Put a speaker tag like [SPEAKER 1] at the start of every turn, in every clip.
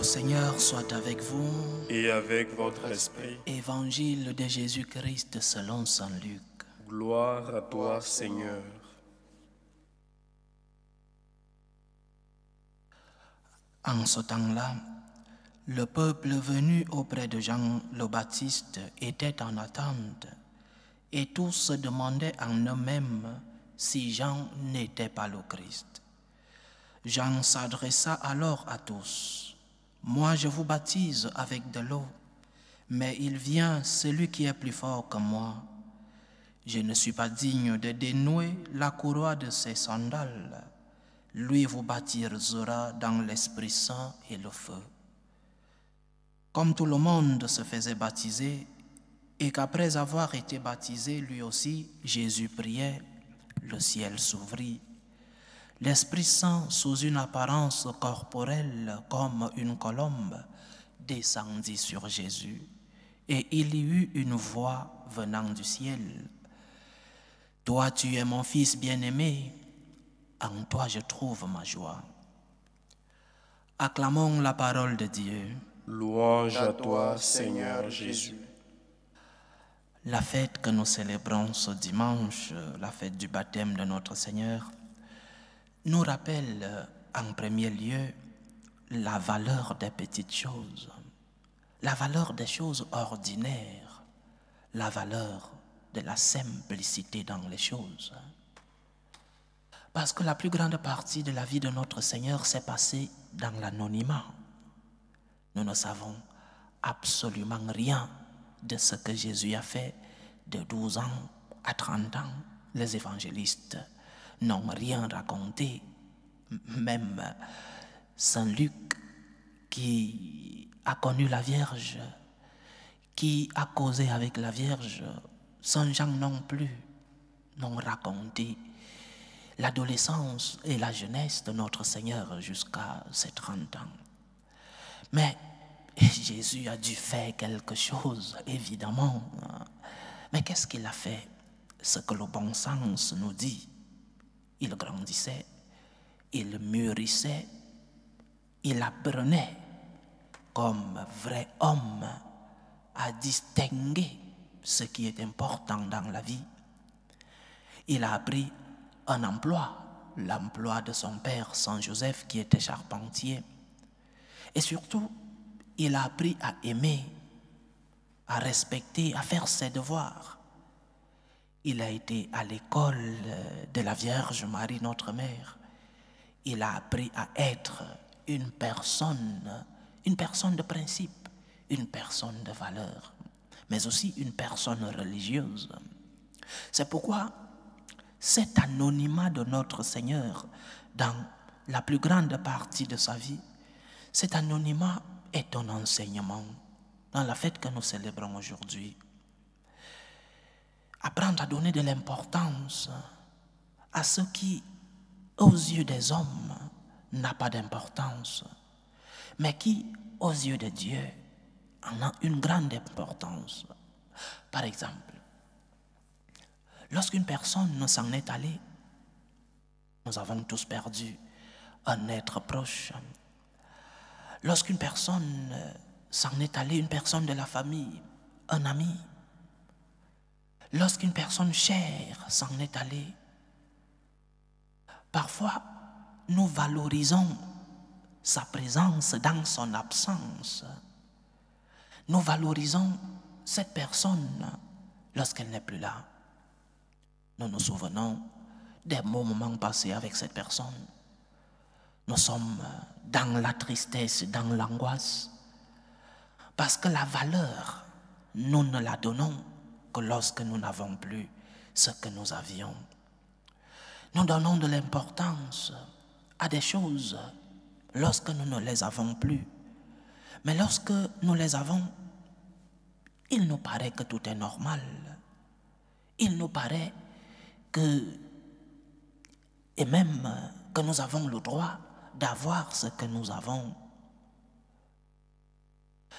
[SPEAKER 1] Seigneur soit avec vous.
[SPEAKER 2] Et avec votre esprit.
[SPEAKER 1] Évangile de Jésus-Christ selon saint Luc.
[SPEAKER 2] Gloire à toi, Seigneur.
[SPEAKER 1] En ce temps-là, le peuple venu auprès de Jean le Baptiste était en attente, et tous se demandaient en eux-mêmes si Jean n'était pas le Christ. Jean s'adressa alors à tous. « Moi, je vous baptise avec de l'eau, mais il vient celui qui est plus fort que moi. Je ne suis pas digne de dénouer la courroie de ses sandales. Lui vous baptisera dans l'Esprit Saint et le feu. » Comme tout le monde se faisait baptiser, et qu'après avoir été baptisé, lui aussi, Jésus priait, le ciel s'ouvrit. L'Esprit Saint, sous une apparence corporelle comme une colombe, descendit sur Jésus, et il y eut une voix venant du ciel. « Toi, tu es mon Fils bien-aimé, en toi je trouve ma joie. » Acclamons la parole de Dieu.
[SPEAKER 2] Louange à toi, Seigneur Jésus.
[SPEAKER 1] La fête que nous célébrons ce dimanche, la fête du baptême de notre Seigneur, nous rappelle en premier lieu la valeur des petites choses, la valeur des choses ordinaires, la valeur de la simplicité dans les choses. Parce que la plus grande partie de la vie de notre Seigneur s'est passée dans l'anonymat. Nous ne savons absolument rien de ce que Jésus a fait de 12 ans à 30 ans. Les évangélistes n'ont rien raconté. Même saint Luc, qui a connu la Vierge, qui a causé avec la Vierge, saint Jean non plus, n'ont raconté l'adolescence et la jeunesse de notre Seigneur jusqu'à ses 30 ans. Mais Jésus a dû faire quelque chose, évidemment. Mais qu'est-ce qu'il a fait? Ce que le bon sens nous dit. Il grandissait, il mûrissait, il apprenait comme vrai homme à distinguer ce qui est important dans la vie. Il a appris un emploi, l'emploi de son père, Saint Joseph, qui était charpentier. Et surtout, il a appris à aimer, à respecter, à faire ses devoirs. Il a été à l'école de la Vierge Marie, notre mère. Il a appris à être une personne de principe, une personne de valeur, mais aussi une personne religieuse. C'est pourquoi cet anonymat de notre Seigneur dans la plus grande partie de sa vie, cet anonymat est un enseignement dans la fête que nous célébrons aujourd'hui. Apprendre à donner de l'importance à ce qui, aux yeux des hommes, n'a pas d'importance, mais qui, aux yeux de Dieu, en a une grande importance. Par exemple, lorsqu'une personne s'en est allée, nous avons tous perdu un être proche. Lorsqu'une personne s'en est allée, une personne de la famille, un ami, lorsqu'une personne chère s'en est allée, parfois nous valorisons sa présence dans son absence. Nous valorisons cette personne lorsqu'elle n'est plus là. Nous nous souvenons des moments passés avec cette personne. Nous sommes dans la tristesse, dans l'angoisse, parce que la valeur, nous ne la donnons que lorsque nous n'avons plus ce que nous avions. Nous donnons de l'importance à des choses lorsque nous ne les avons plus. Mais lorsque nous les avons, il nous paraît que tout est normal. Il nous paraît que, et même que nous avons le droit d'avoir ce que nous avons.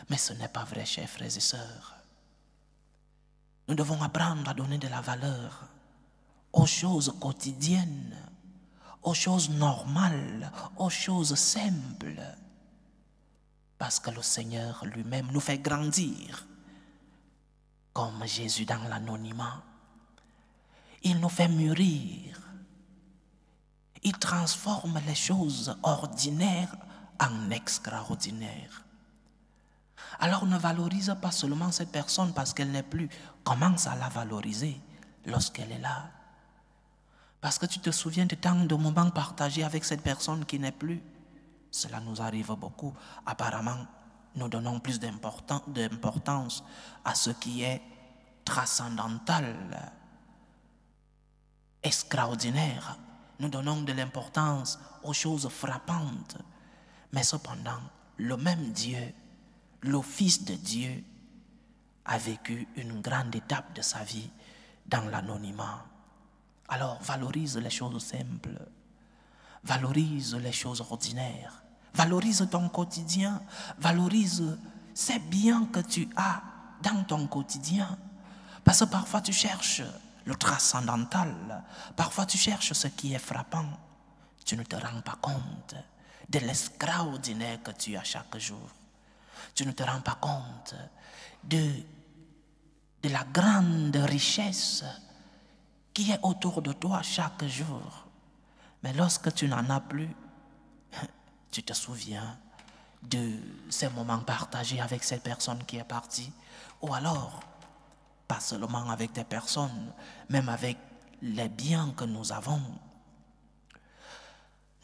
[SPEAKER 1] Mais ce n'est pas vrai, chers frères et sœurs. Nous devons apprendre à donner de la valeur aux choses quotidiennes, aux choses normales, aux choses simples. Parce que le Seigneur lui-même nous fait grandir. Comme Jésus dans l'anonymat. Il nous fait mûrir. Il transforme les choses ordinaires en extraordinaires. Alors ne valorise pas seulement cette personne parce qu'elle n'est plus. Commence à la valoriser lorsqu'elle est là. Parce que tu te souviens de tant de moments partagés avec cette personne qui n'est plus. Cela nous arrive beaucoup. Apparemment, nous donnons plus d'importance à ce qui est transcendantal, extraordinaire. Nous donnons de l'importance aux choses frappantes. Mais cependant, le même Dieu, le Fils de Dieu, a vécu une grande étape de sa vie dans l'anonymat. Alors, valorise les choses simples. Valorise les choses ordinaires. Valorise ton quotidien. Valorise ces biens que tu as dans ton quotidien. Parce que parfois tu cherches le transcendantal. Parfois tu cherches ce qui est frappant. Tu ne te rends pas compte de l'extraordinaire que tu as chaque jour. Tu ne te rends pas compte de la grande richesse qui est autour de toi chaque jour. Mais lorsque tu n'en as plus, tu te souviens de ces moments partagés avec cette personne qui est partie. Ou alors, pas seulement avec des personnes, même avec les biens que nous avons.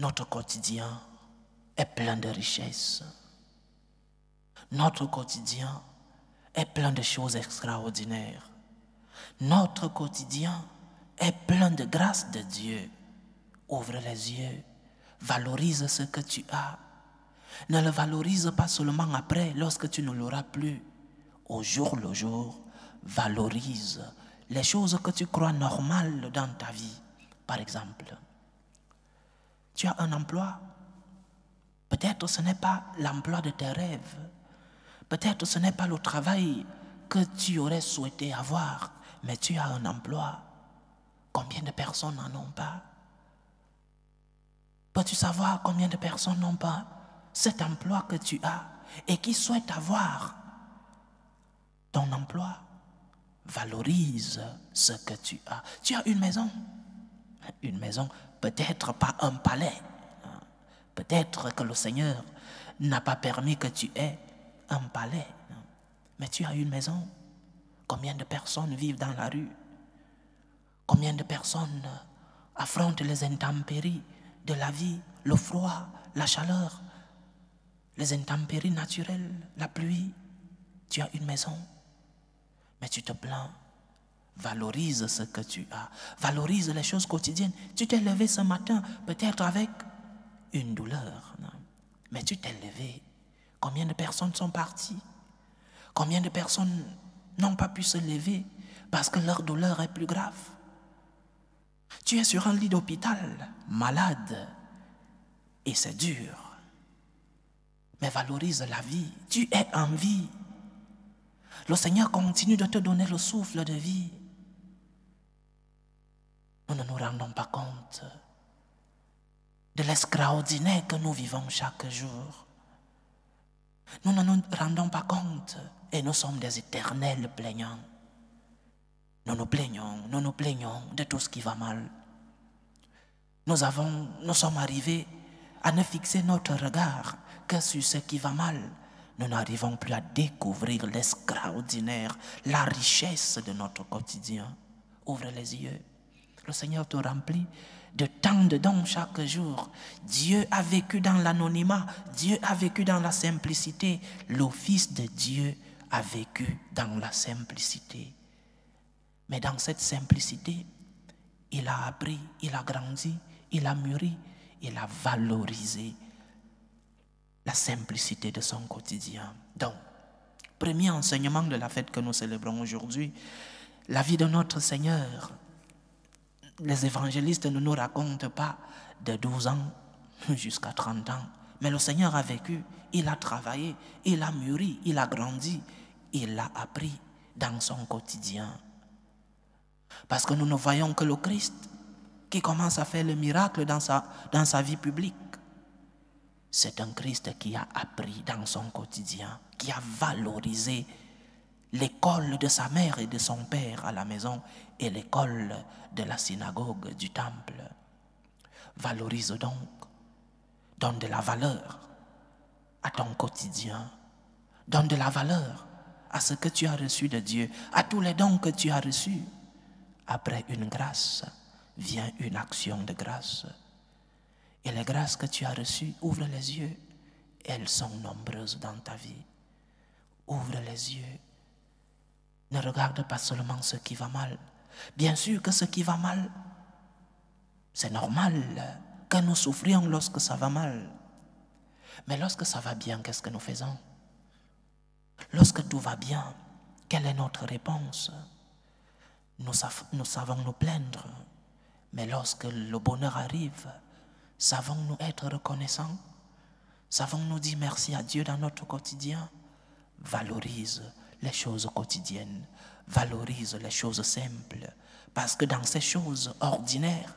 [SPEAKER 1] Notre quotidien est plein de richesses. Notre quotidien est plein de choses extraordinaires. Notre quotidien est plein de grâce de Dieu. Ouvre les yeux, valorise ce que tu as. Ne le valorise pas seulement après, lorsque tu ne l'auras plus. Au jour le jour, valorise les choses que tu crois normales dans ta vie. Par exemple, tu as un emploi. Peut-être ce n'est pas l'emploi de tes rêves. Peut-être ce n'est pas le travail que tu aurais souhaité avoir, mais tu as un emploi. Combien de personnes n'en ont pas? Peux-tu savoir combien de personnes n'ont pas cet emploi que tu as et qui souhaitent avoir ton emploi? Valorise ce que tu as. Tu as une maison. Une maison, peut-être pas un palais. Peut-être que le Seigneur n'a pas permis que tu aies un palais. Mais tu as une maison. Combien de personnes vivent dans la rue? Combien de personnes affrontent les intempéries de la vie, le froid, la chaleur, les intempéries naturelles, la pluie? Tu as une maison, mais tu te plains. Valorise ce que tu as. Valorise les choses quotidiennes. Tu t'es levé ce matin, peut-être avec une douleur, non? Mais tu t'es levé. Combien de personnes sont parties? Combien de personnes n'ont pas pu se lever parce que leur douleur est plus grave? Tu es sur un lit d'hôpital, malade, et c'est dur. Mais valorise la vie. Tu es en vie. Le Seigneur continue de te donner le souffle de vie. Nous ne nous rendons pas compte de l'extraordinaire que nous vivons chaque jour. Nous ne nous rendons pas compte et nous sommes des éternels plaignants. Nous nous plaignons de tout ce qui va mal. Nous sommes arrivés à ne fixer notre regard que sur ce qui va mal. Nous n'arrivons plus à découvrir l'extraordinaire, la richesse de notre quotidien. Ouvre les yeux. Le Seigneur te remplit de tant de dons chaque jour. Dieu a vécu dans l'anonymat. Dieu a vécu dans la simplicité. Le Fils de Dieu a vécu dans la simplicité. Mais dans cette simplicité, il a appris, il a grandi, il a mûri, il a valorisé la simplicité de son quotidien. Donc, premier enseignement de la fête que nous célébrons aujourd'hui, la vie de notre Seigneur. Les évangélistes ne nous racontent pas de 12 ans jusqu'à 30 ans. Mais le Seigneur a vécu, il a travaillé, il a mûri, il a grandi, il a appris dans son quotidien. Parce que nous ne voyons que le Christ qui commence à faire le miracle dans sa vie publique. c'est un Christ qui a appris dans son quotidien, qui a valorisé l'école de sa mère et de son père à la maison et l'école de la synagogue, du temple. Valorise donc, donne de la valeur à ton quotidien, donne de la valeur à ce que tu as reçu de Dieu, à tous les dons que tu as reçus. Après une grâce, vient une action de grâce. Et les grâces que tu as reçues, ouvre les yeux. Elles sont nombreuses dans ta vie. Ouvre les yeux. Ne regarde pas seulement ce qui va mal. Bien sûr que ce qui va mal, c'est normal que nous souffrions lorsque ça va mal. Mais lorsque ça va bien, qu'est-ce que nous faisons? Lorsque tout va bien, quelle est notre réponse? Nous savons nous plaindre. Mais lorsque le bonheur arrive, savons-nous être reconnaissants? Savons-nous dire merci à Dieu dans notre quotidien? Valorise les choses quotidiennes, valorise les choses simples, parce que dans ces choses ordinaires,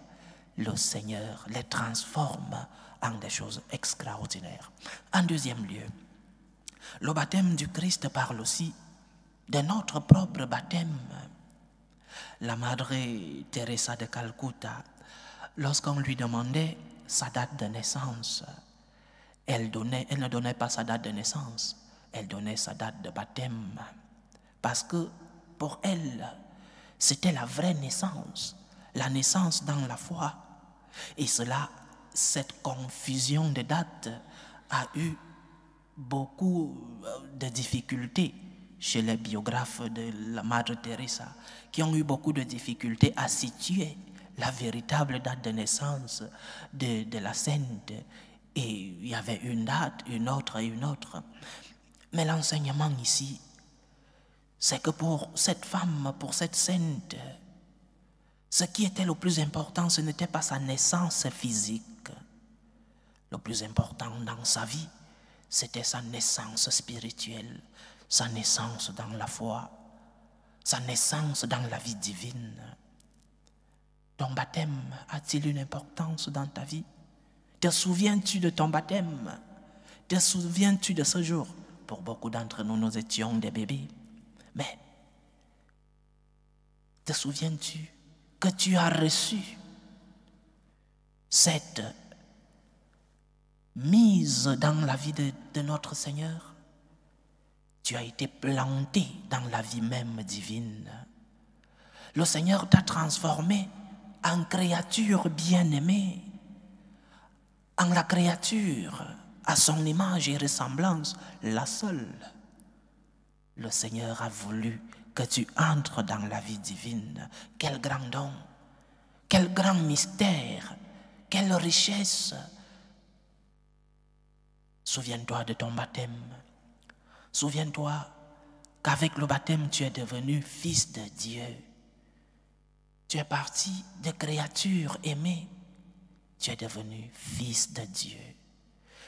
[SPEAKER 1] le Seigneur les transforme en des choses extraordinaires. En deuxième lieu, le baptême du Christ parle aussi de notre propre baptême. La Madre Teresa de Calcutta, lorsqu'on lui demandait sa date de naissance, elle ne donnait pas sa date de naissance, elle donnait sa date de baptême. Parce que pour elle, c'était la vraie naissance, la naissance dans la foi. Et cette confusion de dates a eu beaucoup de difficultés chez les biographes de la Madre Teresa, qui ont eu beaucoup de difficultés à situer la véritable date de naissance de la sainte. Et il y avait une date, une autre et une autre. Mais l'enseignement ici, c'est que pour cette femme, pour cette sainte, ce qui était le plus important, ce n'était pas sa naissance physique. Le plus important dans sa vie, c'était sa naissance spirituelle, sa naissance dans la foi, sa naissance dans la vie divine. Ton baptême a-t-il une importance dans ta vie? Te souviens-tu de ton baptême? Te souviens-tu de ce jour? Pour beaucoup d'entre nous, nous étions des bébés. Mais te souviens-tu que tu as reçu cette mise dans la vie de notre Seigneur? Tu as été planté dans la vie même divine. Le Seigneur t'a transformé en créature bien-aimée, en la créature à son image et ressemblance, la seule. Le Seigneur a voulu que tu entres dans la vie divine. Quel grand don, quel grand mystère, quelle richesse. Souviens-toi de ton baptême. Souviens-toi qu'avec le baptême, tu es devenu fils de Dieu. Tu es parti de créature aimée. Tu es devenu fils de Dieu.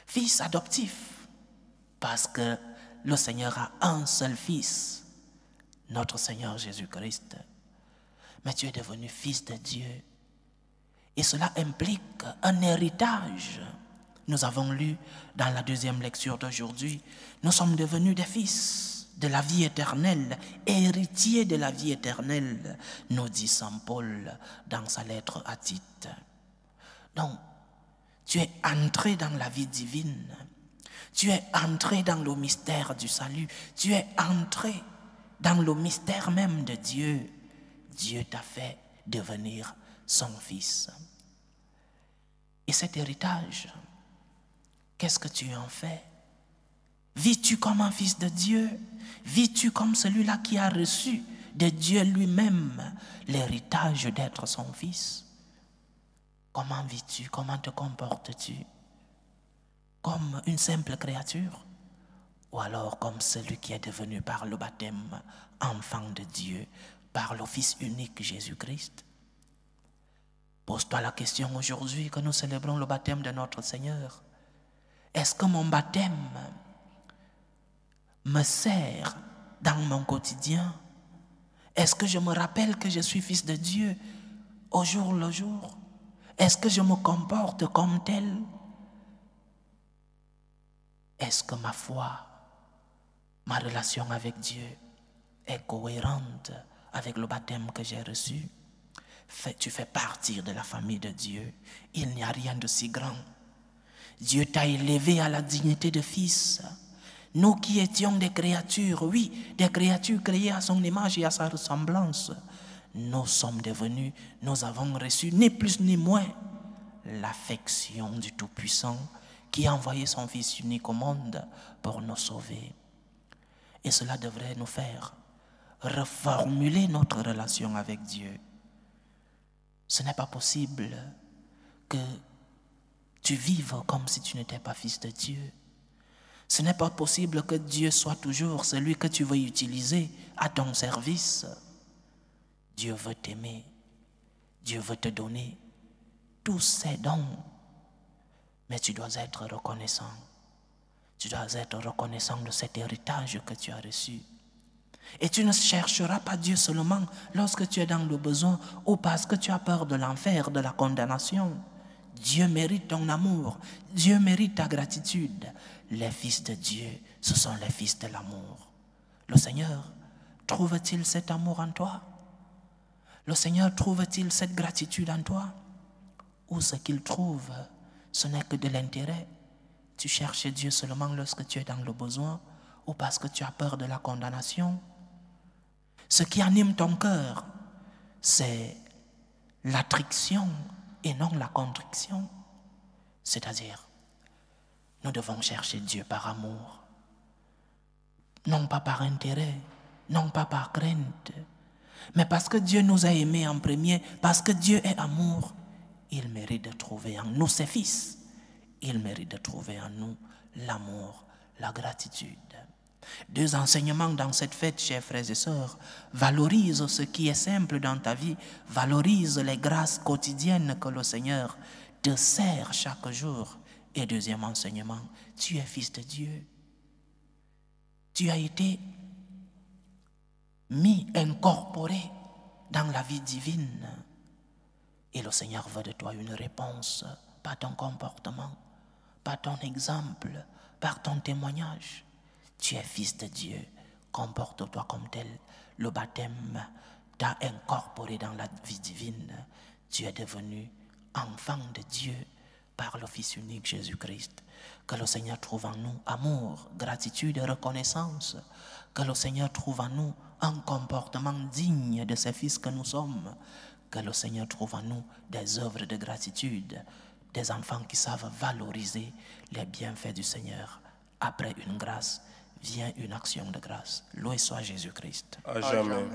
[SPEAKER 1] Fils adoptif, parce que le Seigneur a un seul fils, notre Seigneur Jésus-Christ. Mais tu es devenu fils de Dieu. Et cela implique un héritage. Nous avons lu dans la deuxième lecture d'aujourd'hui, nous sommes devenus des fils de la vie éternelle, héritiers de la vie éternelle, nous dit Saint Paul dans sa lettre à Tite. Donc, tu es entré dans la vie divine, tu es entré dans le mystère du salut, tu es entré dans le mystère même de Dieu. Dieu t'a fait devenir son fils. Et cet héritage, qu'est-ce que tu en fais? Vis-tu comme un fils de Dieu? Vis-tu comme celui-là qui a reçu de Dieu lui-même l'héritage d'être son fils? Comment vis-tu? Comment te comportes-tu? Comme une simple créature? Ou alors comme celui qui est devenu par le baptême enfant de Dieu, par le Fils unique Jésus-Christ? Pose-toi la question aujourd'hui que nous célébrons le baptême de notre Seigneur. Est-ce que mon baptême me sert dans mon quotidien? Est-ce que je me rappelle que je suis fils de Dieu au jour le jour? Est-ce que je me comporte comme tel? Est-ce que ma foi, ma relation avec Dieu est cohérente avec le baptême que j'ai reçu? Tu fais partie de la famille de Dieu. Il n'y a rien de si grand. Dieu t'a élevé à la dignité de fils. Nous qui étions des créatures, oui, des créatures créées à son image et à sa ressemblance, nous sommes devenus, nous avons reçu ni plus ni moins l'affection du Tout-Puissant qui a envoyé son Fils unique au monde pour nous sauver. Et cela devrait nous faire reformuler notre relation avec Dieu. Ce n'est pas possible que tu vives comme si tu n'étais pas fils de Dieu. Ce n'est pas possible que Dieu soit toujours celui que tu veux utiliser à ton service. Dieu veut t'aimer. Dieu veut te donner tous ses dons. Mais tu dois être reconnaissant. Tu dois être reconnaissant de cet héritage que tu as reçu. Et tu ne chercheras pas Dieu seulement lorsque tu es dans le besoin ou parce que tu as peur de l'enfer, de la condamnation. Dieu mérite ton amour. Dieu mérite ta gratitude. Les fils de Dieu, ce sont les fils de l'amour. Le Seigneur trouve-t-il cet amour en toi? Le Seigneur trouve-t-il cette gratitude en toi? Ou ce qu'il trouve, ce n'est que de l'intérêt? Tu cherches Dieu seulement lorsque tu es dans le besoin ou parce que tu as peur de la condamnation? Ce qui anime ton cœur, c'est l'attraction et non la contriction. C'est-à-dire, nous devons chercher Dieu par amour, non pas par intérêt, non pas par crainte, mais parce que Dieu nous a aimés en premier, parce que Dieu est amour, il mérite de trouver en nous ses fils. Il mérite de trouver en nous l'amour, la gratitude. 2 enseignements dans cette fête, chers frères et sœurs. Valorise ce qui est simple dans ta vie. Valorise les grâces quotidiennes que le Seigneur te sert chaque jour. Et 2e enseignement, tu es fils de Dieu. Tu as été incorporé dans la vie divine. Et le Seigneur veut de toi une réponse, pas ton comportement, pas ton exemple, par ton témoignage. Tu es fils de Dieu, comporte-toi comme tel. Le baptême t'a incorporé dans la vie divine. Tu es devenu enfant de Dieu par le Fils unique Jésus-Christ. Que le Seigneur trouve en nous amour, gratitude et reconnaissance. Que le Seigneur trouve en nous un comportement digne de ces fils que nous sommes. Que le Seigneur trouve en nous des œuvres de gratitude, des enfants qui savent valoriser les bienfaits du Seigneur. Après une grâce, vient une action de grâce. Loué soit Jésus-Christ.
[SPEAKER 2] À jamais.